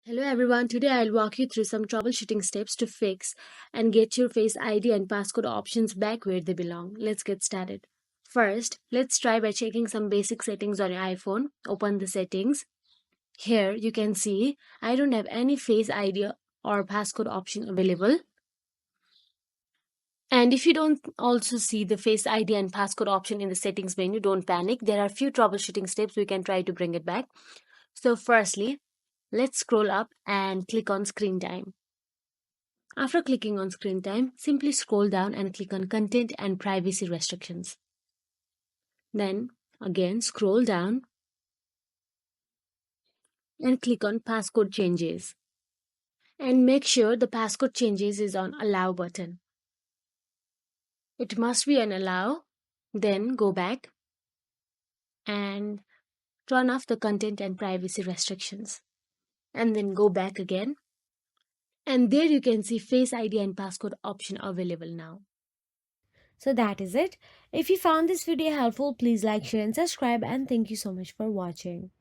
Hello everyone, today I'll walk you through some troubleshooting steps to fix and get your Face ID and passcode options back where they belong. Let's get started. First, let's try by checking some basic settings on your iPhone. Open the settings. Here you can see I don't have any Face ID or passcode option available. And if you don't also see the Face ID and passcode option in the settings menu, don't panic. There are a few troubleshooting steps we can try to bring it back. So firstly, let's scroll up and click on screen time. After clicking on screen time, simply scroll down and click on content and privacy restrictions. Then again scroll down and click on passcode changes. And make sure the passcode changes is on allow button. It must be on allow. Then go back and turn off the content and privacy restrictions. And then go back again. And there you can see Face ID and passcode option available now. So that is it. If you found this video helpful, please like, share and subscribe, and thank you so much for watching.